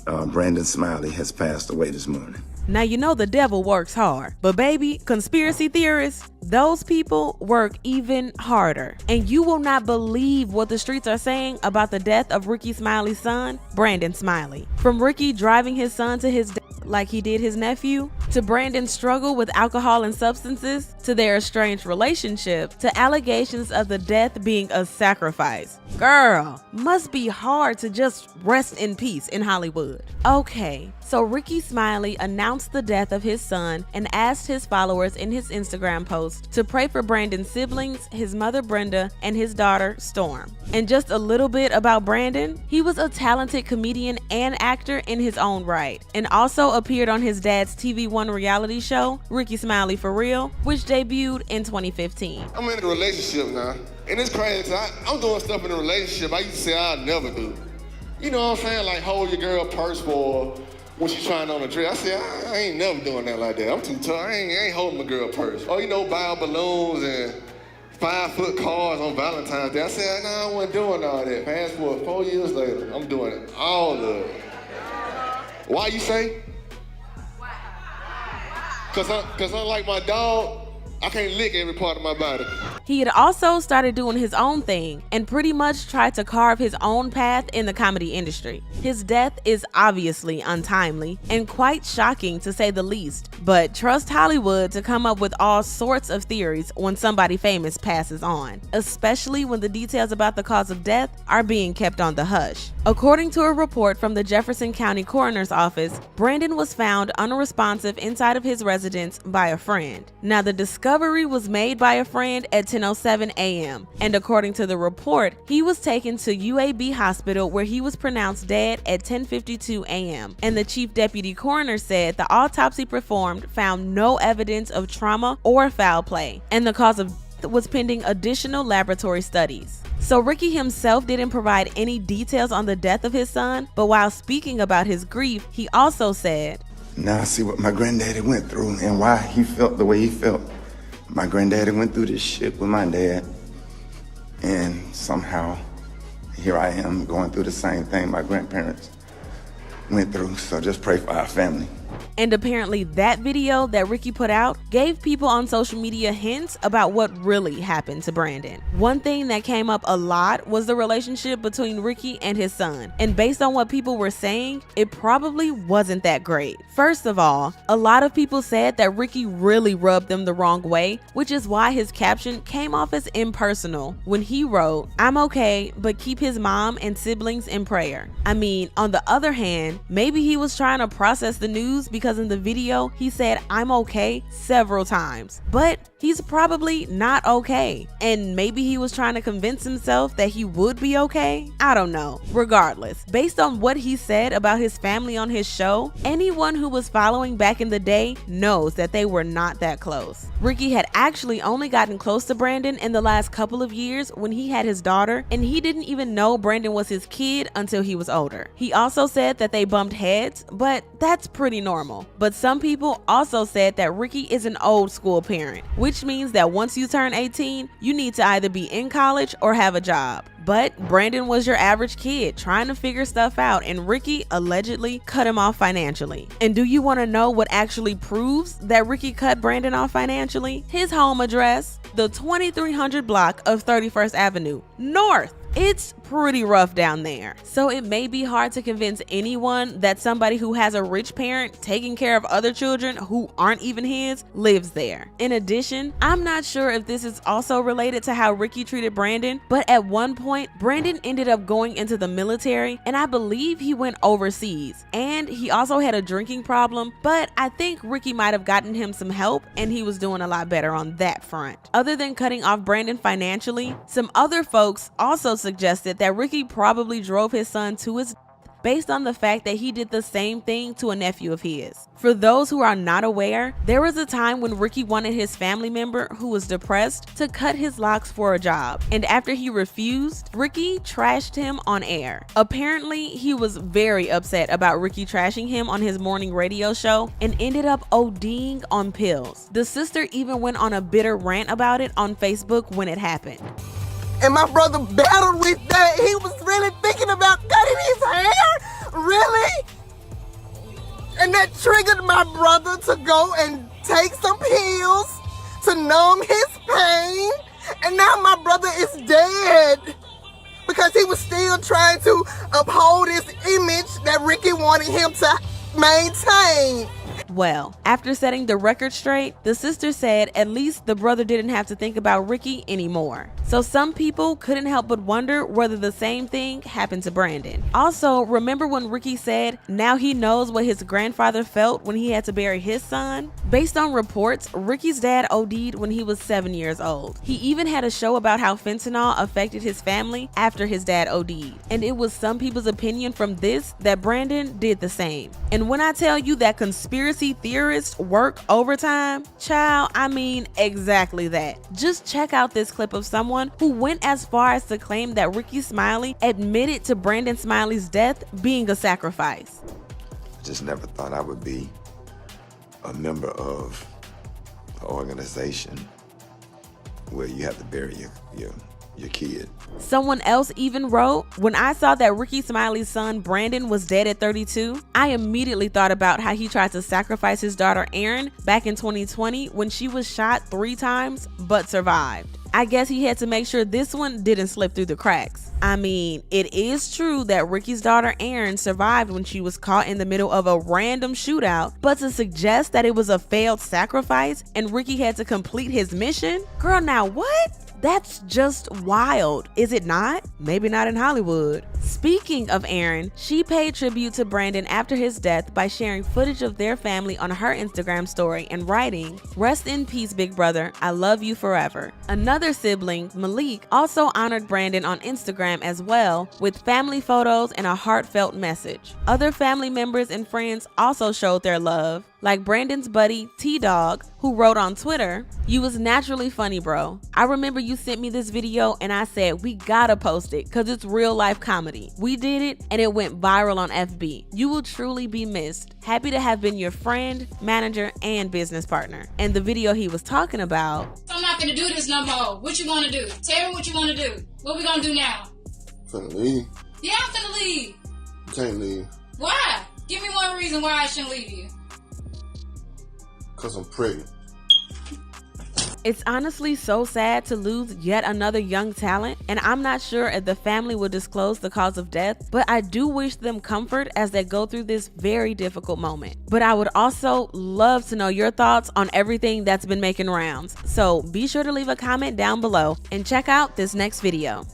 Brandon Smiley has passed away this morning. Now, you know the devil works hard, but baby, conspiracy theorists, those people work even harder. And you will not believe what the streets are saying about the death of Ricky Smiley's son, Brandon Smiley. From Ricky driving his son to his death like he did his nephew, to Brandon's struggle with alcohol and substances, to their estranged relationship, to allegations of the death being a sacrifice. Girl, must be hard to just rest in peace in Hollywood. Okay, so Ricky Smiley announced the death of his son and asked his followers in his Instagram post to pray for Brandon's siblings, his mother Brenda, and his daughter Storm. And just a little bit about Brandon, he was a talented comedian and actor in his own right, and also appeared on his dad's TV One reality show, Ricky Smiley For Real, which debuted in 2015. I'm in a relationship now, and it's crazy. I'm doing stuff in a relationship I used to say I'd never do. You know what I'm saying? Like hold your girl purse for when she's trying on a dress. I said, I ain't never doing that like that. I'm too tough. I ain't holding my girl purse. Or, buy balloons and 5-foot cars on Valentine's Day. I said, nah, I wasn't doing all that. Fast forward 4 years later, I'm doing it. All of it. Why you say? Cause unlike my dog, I can't lick every part of my body. He had also started doing his own thing and pretty much tried to carve his own path in the comedy industry. His death is obviously untimely and quite shocking to say the least, but trust Hollywood to come up with all sorts of theories when somebody famous passes on, especially when the details about the cause of death are being kept on the hush. According to a report from the Jefferson County Coroner's Office, Brandon was found unresponsive inside of his residence by a friend. Now, the discovery was made by a friend at 10:07 a.m. and according to the report, he was taken to UAB Hospital where he was pronounced dead at 10:52 a.m. and the chief deputy coroner said the autopsy performed found no evidence of trauma or foul play, and the cause of death was pending additional laboratory studies. So Ricky himself didn't provide any details on the death of his son, but while speaking about his grief, he also said, Now I see what my granddaddy went through and why he felt the way he felt. My granddaddy went through this shit with my dad, and somehow here I am going through the same thing my grandparents went through, so just pray for our family. And apparently that video that Ricky put out gave people on social media hints about what really happened to Brandon. One thing that came up a lot was the relationship between Ricky and his son. And based on what people were saying, it probably wasn't that great. First of all, a lot of people said that Ricky really rubbed them the wrong way, which is why his caption came off as impersonal when he wrote, "I'm okay, but keep his mom and siblings in prayer." I mean, on the other hand, maybe he was trying to process the news because in the video he said "I'm okay" several times, but he's probably not okay, and maybe he was trying to convince himself that he would be okay. I don't know. Regardless, based on what he said about his family on his show, anyone who was following back in the day knows that they were not that close. Ricky had actually only gotten close to Brandon in the last couple of years when he had his daughter, and he didn't even know Brandon was his kid until he was older. He also said that they bumped heads, but that's pretty normal. But some people also said that Ricky is an old school parent, which means that once you turn 18, you need to either be in college or have a job. But Brandon was your average kid trying to figure stuff out, and Ricky allegedly cut him off financially. And do you want to know what actually proves that Ricky cut Brandon off financially? His home address, the 2300 block of 31st Avenue North. It's pretty rough down there. So it may be hard to convince anyone that somebody who has a rich parent taking care of other children who aren't even his lives there. In addition, I'm not sure if this is also related to how Ricky treated Brandon, but at one point, Brandon ended up going into the military, and I believe he went overseas. And he also had a drinking problem, but I think Ricky might have gotten him some help, and he was doing a lot better on that front. Other than cutting off Brandon financially, some other folks also suggested that Ricky probably drove his son to his death based on the fact that he did the same thing to a nephew of his. For those who are not aware, there was a time when Ricky wanted his family member who was depressed to cut his locks for a job, and after he refused, Ricky trashed him on air. Apparently, he was very upset about Ricky trashing him on his morning radio show and ended up ODing on pills. The sister even went on a bitter rant about it on Facebook when it happened. And my brother battled with that. He was really thinking about cutting his hair. that triggered my brother to go and take some pills to numb his pain. And now my brother is dead because he was still trying to uphold his image that Ricky wanted him to maintain. Well, after setting the record straight, the sister said at least the brother didn't have to think about Ricky anymore. So some people couldn't help but wonder whether the same thing happened to Brandon. Also, remember when Ricky said now he knows what his grandfather felt when he had to bury his son? Based on reports, Ricky's dad OD'd when he was 7 years old. He even had a show about how fentanyl affected his family after his dad OD'd. And it was some people's opinion from this that Brandon did the same. And when I tell you that conspiracy theorists work overtime, child, I mean exactly that. Just check out this clip of someone who went as far as to claim that Ricky Smiley admitted to Brandon Smiley's death being a sacrifice. Just never thought I would be a member of an organization where you have to bury your kid. Someone else even wrote, when I saw that Ricky Smiley's son Brandon was dead at 32, I immediately thought about how he tried to sacrifice his daughter Erin back in 2020 when she was shot 3 times but survived. I guess he had to make sure this one didn't slip through the cracks. I mean, it is true that Ricky's daughter Erin survived when she was caught in the middle of a random shootout, but to suggest that it was a failed sacrifice and Ricky had to complete his mission? Girl, now what? That's just wild, is it not? Maybe not in Hollywood. Speaking of Erin, she paid tribute to Brandon after his death by sharing footage of their family on her Instagram story and writing, "Rest in peace, big brother. I love you forever." Another sibling, Malik, also honored Brandon on Instagram as well with family photos and a heartfelt message. Other family members and friends also showed their love, like Brandon's buddy T-Dog, who wrote on Twitter, "You was naturally funny, bro. I remember you sent me this video and I said we gotta post it cause it's real life comedy. We did it and it went viral on FB. You will truly be missed. Happy to have been your friend, manager, and business partner." And the video he was talking about, "I'm not gonna do this no more. What you wanna do? Tell me what you wanna do. What we gonna do now?" Finna leave. Yeah, I'm finna leave. You can't leave. Why? Give me one reason why I shouldn't leave you. Cause I'm pregnant. it's honestly so sad to lose yet another young talent, and I'm not sure if the family will disclose the cause of death, but I do wish them comfort as they go through this very difficult moment. But I would also love to know your thoughts on everything that's been making rounds. So be sure to leave a comment down below and check out this next video.